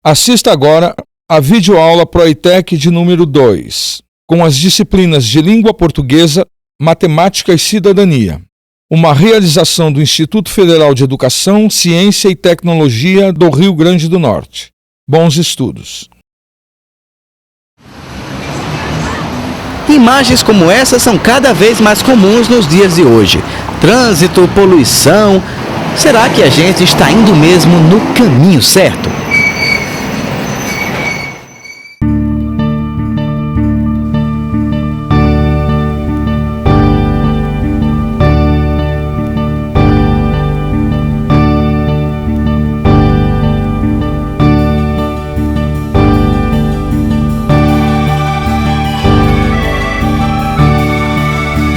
Assista agora a videoaula ProITEC de número 2, com as disciplinas de Língua Portuguesa, Matemática e Cidadania. Uma realização do Instituto Federal de Educação, Ciência e Tecnologia do Rio Grande do Norte. Bons estudos! Imagens como essa são cada vez mais comuns nos dias de hoje. Trânsito, poluição. Será que a gente está indo mesmo no caminho certo?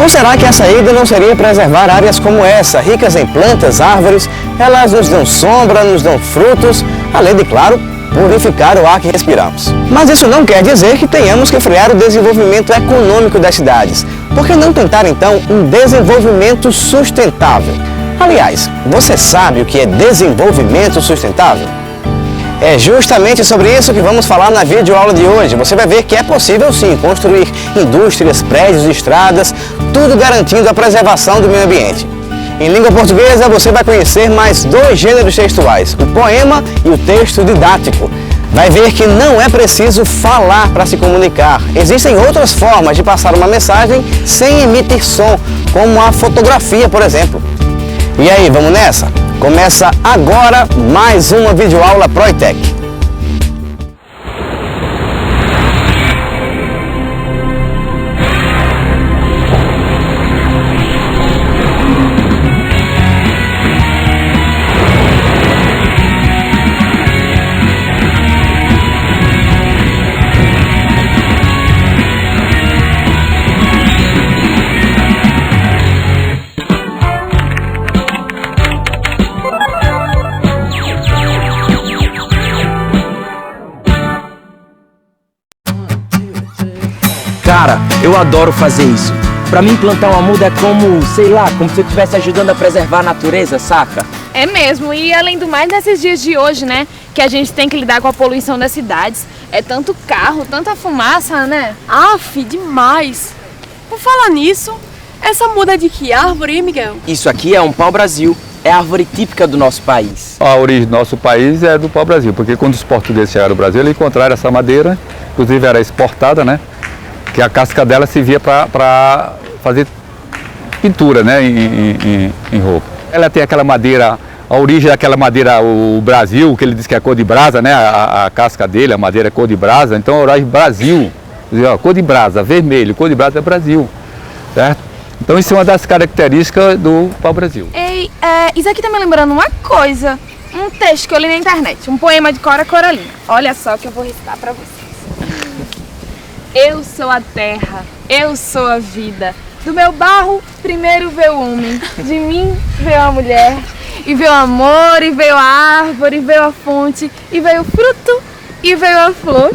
Ou será que a saída não seria preservar áreas como essa, ricas em plantas, árvores? Elas nos dão sombra, nos dão frutos, além de, claro, purificar o ar que respiramos. Mas isso não quer dizer que tenhamos que frear o desenvolvimento econômico das cidades. Por que não tentar, então, um desenvolvimento sustentável? Aliás, você sabe o que é desenvolvimento sustentável? É justamente sobre isso que vamos falar na videoaula de hoje. Você vai ver que é possível sim construir indústrias, prédios, estradas, tudo garantindo a preservação do meio ambiente. Em língua portuguesa você vai conhecer mais dois gêneros textuais, o poema e o texto didático. Vai ver que não é preciso falar para se comunicar. Existem outras formas de passar uma mensagem sem emitir som, como a fotografia, por exemplo. E aí, vamos nessa? Começa agora mais uma videoaula ProITEC. Cara, eu adoro fazer isso. Pra mim, plantar uma muda é como, sei lá, como se eu estivesse ajudando a preservar a natureza, saca? É mesmo, e além do mais, nesses dias de hoje, né, que a gente tem que lidar com a poluição das cidades. É tanto carro, tanta fumaça, né? Aff, demais! Por falar nisso, essa muda de que árvore, hein, Miguel? Isso aqui é um pau-brasil. É a árvore típica do nosso país. A origem do nosso país é do pau-brasil, porque quando os portugueses chegaram ao Brasil, eles encontraram essa madeira, inclusive era exportada, né? Que a casca dela servia para fazer pintura, né, em roupa. Ela tem aquela madeira, a origem daquela madeira, o Brasil, que ele diz que é cor de brasa, né, a casca dele, a madeira é cor de brasa, então a origem Brasil, cor de brasa, vermelho, cor de brasa é Brasil, certo? Então isso é uma das características do pau-brasil. Ei, isso aqui tá me lembrando uma coisa, um texto que eu li na internet, um poema de Cora Coralina. Olha só que eu vou recitar pra vocês. Eu sou a terra, eu sou a vida. Do meu barro, primeiro veio o homem. De mim veio a mulher. E veio o amor, e veio a árvore, e veio a fonte. E veio o fruto, e veio a flor.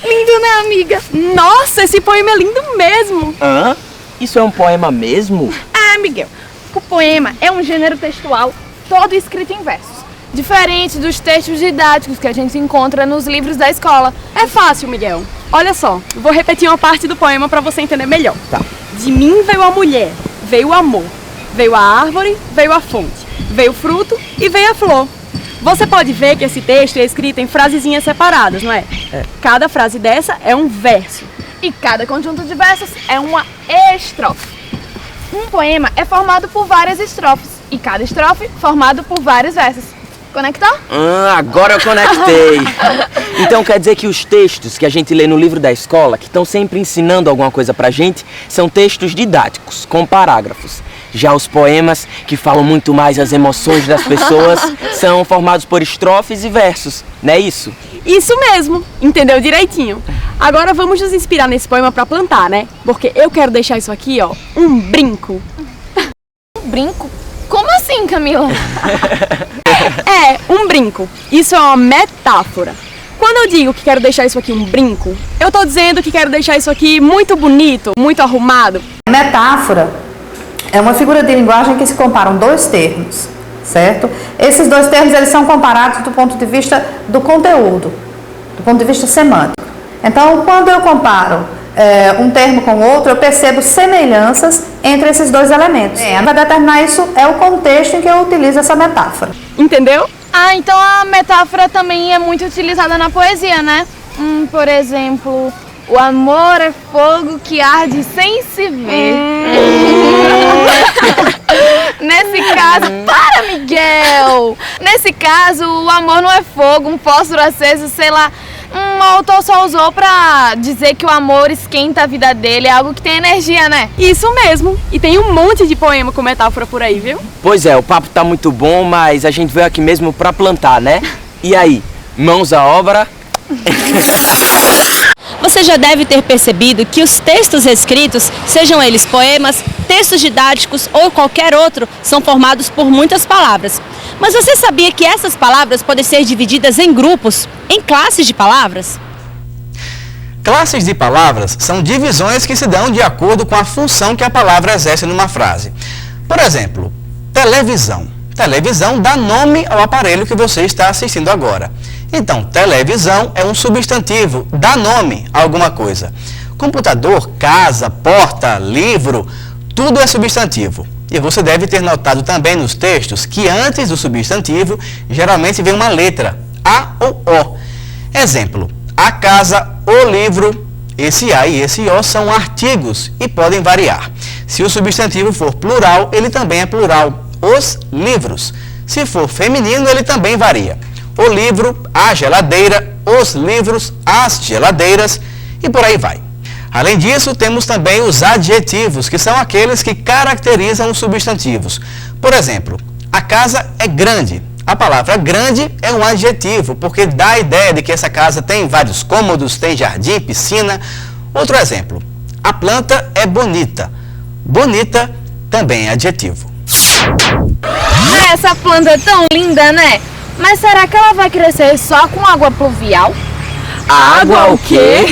Lindo, né, amiga? Nossa, esse poema é lindo mesmo! Hã? Isso é um poema mesmo? Ah, Miguel, o poema é um gênero textual todo escrito em versos. Diferente dos textos didáticos que a gente encontra nos livros da escola. É fácil, Miguel. Olha só, eu vou repetir uma parte do poema para você entender melhor. Tá. De mim veio a mulher, veio o amor, veio a árvore, veio a fonte, veio o fruto e veio a flor. Você pode ver que esse texto é escrito em frasezinhas separadas, não é? Cada frase dessa é um verso. E cada conjunto de versos é uma estrofe. Um poema é formado por várias estrofes e cada estrofe formado por vários versos. Conectou? Agora eu conectei. Então quer dizer que os textos que a gente lê no livro da escola, que estão sempre ensinando alguma coisa pra gente, são textos didáticos, com parágrafos. Já os poemas, que falam muito mais as emoções das pessoas, são formados por estrofes e versos, não é isso? Isso mesmo, entendeu direitinho. Agora vamos nos inspirar nesse poema pra plantar, né? Porque eu quero deixar isso aqui, ó, um brinco. Um brinco? Como assim, Camila? Um brinco. Isso é uma metáfora. Quando eu digo que quero deixar isso aqui um brinco, eu tô dizendo que quero deixar isso aqui muito bonito, muito arrumado. Metáfora é uma figura de linguagem que se comparam dois termos. certo? Esses dois termos eles são comparados do ponto de vista do conteúdo, do ponto de vista semântico. Então, quando eu comparo um termo com outro, eu percebo semelhanças entre esses dois elementos. Para determinar isso é o contexto em que eu utilizo essa metáfora. Entendeu? Ah, então a metáfora também é muito utilizada na poesia, né? Por exemplo, o amor é fogo que arde sem se ver. Nesse caso, para, Miguel! Nesse caso, o amor não é fogo, um fósforo aceso, sei lá. O autor só usou pra dizer que o amor esquenta a vida dele, é algo que tem energia, né? Isso mesmo. E tem um monte de poema com metáfora por aí, viu? Pois é, o papo tá muito bom, mas a gente veio aqui mesmo pra plantar, né? E aí, mãos à obra? Você já deve ter percebido que os textos escritos, sejam eles poemas, textos didáticos ou qualquer outro, são formados por muitas palavras. Mas você sabia que essas palavras podem ser divididas em grupos, em classes de palavras? Classes de palavras são divisões que se dão de acordo com a função que a palavra exerce numa frase. Por exemplo, televisão. Televisão dá nome ao aparelho que você está assistindo agora. Então, televisão é um substantivo, dá nome a alguma coisa. Computador, casa, porta, livro, tudo é substantivo. E você deve ter notado também nos textos que antes do substantivo, geralmente vem uma letra, A ou O. Exemplo, a casa, o livro, esse A e esse O são artigos e podem variar. Se o substantivo for plural, ele também é plural, os livros. Se for feminino, ele também varia. O livro, a geladeira, os livros, as geladeiras e por aí vai. Além disso, temos também os adjetivos, que são aqueles que caracterizam os substantivos. Por exemplo, a casa é grande. A palavra grande é um adjetivo, porque dá a ideia de que essa casa tem vários cômodos, tem jardim, piscina. Outro exemplo, a planta é bonita. Bonita também é adjetivo. Essa planta é tão linda, né? Mas será que ela vai crescer só com água pluvial? Água o quê?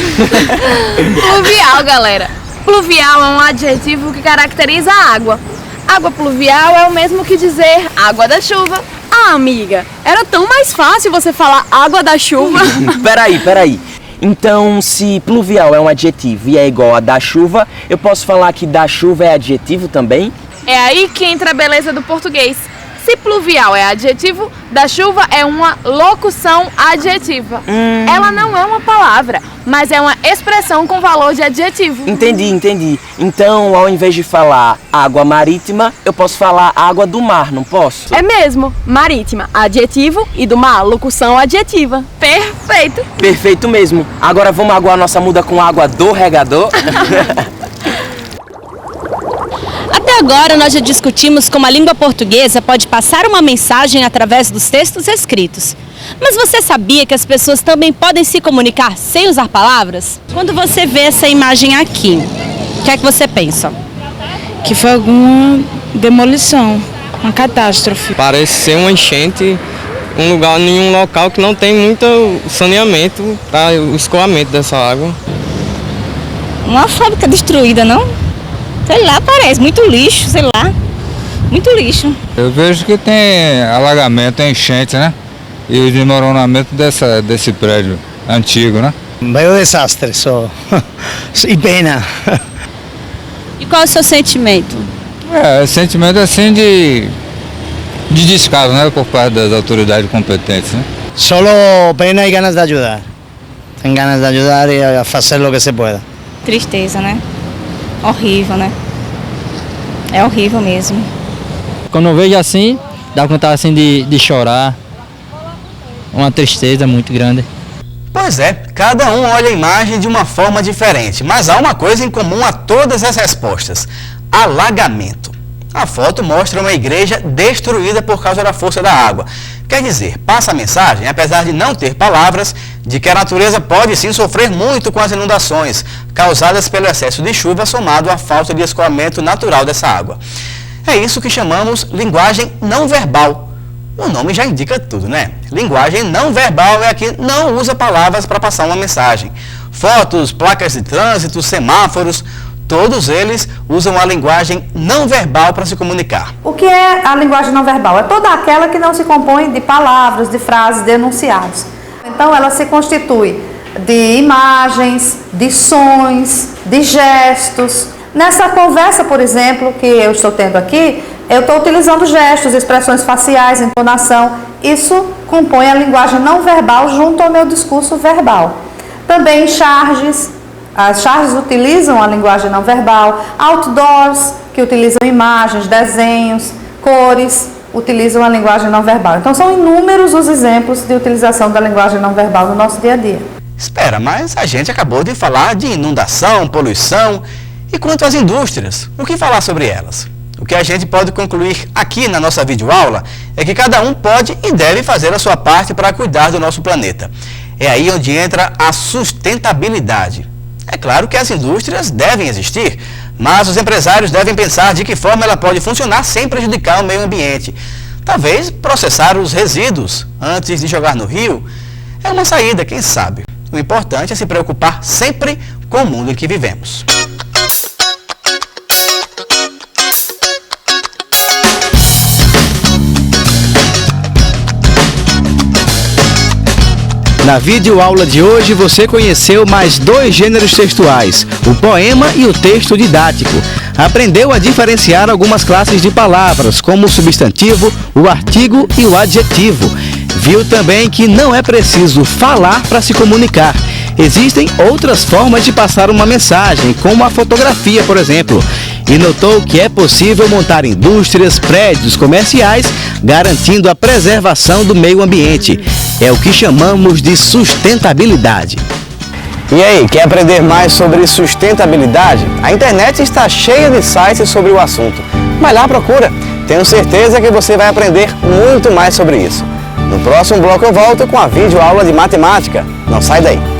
Pluvial, galera. Pluvial é um adjetivo que caracteriza a água. Água pluvial é o mesmo que dizer água da chuva. Ah, amiga, era tão mais fácil você falar água da chuva. Peraí. Então, se pluvial é um adjetivo e é igual a da chuva, eu posso falar que da chuva é adjetivo também? É aí que entra a beleza do português. Se pluvial é adjetivo, da chuva é uma locução adjetiva. Ela não é uma palavra, mas é uma expressão com valor de adjetivo. Entendi. Então, ao invés de falar água marítima, eu posso falar água do mar, não posso? É mesmo. Marítima, adjetivo, e do mar, locução adjetiva. Perfeito. Perfeito mesmo. Agora vamos aguar nossa muda com água do regador? Até agora nós já discutimos como a língua portuguesa pode passar uma mensagem através dos textos escritos. Mas você sabia que as pessoas também podem se comunicar sem usar palavras? Quando você vê essa imagem aqui, o que é que você pensa? Que foi alguma demolição, uma catástrofe. Parece ser uma enchente em um local que não tem muito saneamento para o escoamento dessa água. Uma fábrica destruída, não? Sei lá, parece. Muito lixo, sei lá. Muito lixo. Eu vejo que tem alagamento, enchente, né? E o desmoronamento desse prédio antigo, né? Veio desastre, só. E pena. E qual é o seu sentimento? Sentimento assim de descaso, né? Por parte das autoridades competentes, né? Solo pena e ganas de ajudar. Tem ganas de ajudar e a fazer o que se pueda. Tristeza, né? Horrível, né? É horrível mesmo. Quando eu vejo assim, dá vontade assim de chorar. Uma tristeza muito grande. Pois é, cada um olha a imagem de uma forma diferente, mas há uma coisa em comum a todas as respostas: alagamento. A foto mostra uma igreja destruída por causa da força da água. Quer dizer, passa a mensagem, apesar de não ter palavras, de que a natureza pode sim sofrer muito com as inundações causadas pelo excesso de chuva somado à falta de escoamento natural dessa água. É isso que chamamos linguagem não verbal. O nome já indica tudo, né? Linguagem não verbal é a que não usa palavras para passar uma mensagem. Fotos, placas de trânsito, semáforos, todos eles usam a linguagem não verbal para se comunicar. O que é a linguagem não verbal? É toda aquela que não se compõe de palavras, de frases, de enunciados. Então ela se constitui de imagens, de sons, de gestos. Nessa conversa, por exemplo, que eu estou tendo aqui, eu estou utilizando gestos, expressões faciais, entonação. Isso compõe a linguagem não verbal junto ao meu discurso verbal. Também charges. As charges utilizam a linguagem não verbal. Outdoors, que utilizam imagens, desenhos, cores, utilizam a linguagem não verbal. Então são inúmeros os exemplos de utilização da linguagem não verbal no nosso dia a dia. Espera, mas a gente acabou de falar de inundação, poluição. E quanto às indústrias, o que falar sobre elas? O que a gente pode concluir aqui na nossa videoaula é que cada um pode e deve fazer a sua parte para cuidar do nosso planeta. É aí onde entra a sustentabilidade. É claro que as indústrias devem existir, mas os empresários devem pensar de que forma ela pode funcionar sem prejudicar o meio ambiente. Talvez processar os resíduos antes de jogar no rio é uma saída, quem sabe. O importante é se preocupar sempre com o mundo em que vivemos. Na videoaula de hoje você conheceu mais 2 gêneros textuais, o poema e o texto didático. Aprendeu a diferenciar algumas classes de palavras, como o substantivo, o artigo e o adjetivo. Viu também que não é preciso falar para se comunicar. Existem outras formas de passar uma mensagem, como a fotografia, por exemplo. E notou que é possível montar indústrias, prédios comerciais, garantindo a preservação do meio ambiente. É o que chamamos de sustentabilidade. E aí, quer aprender mais sobre sustentabilidade? A internet está cheia de sites sobre o assunto. Vai lá, procura. Tenho certeza que você vai aprender muito mais sobre isso. No próximo bloco eu volto com a videoaula de matemática. Não sai daí.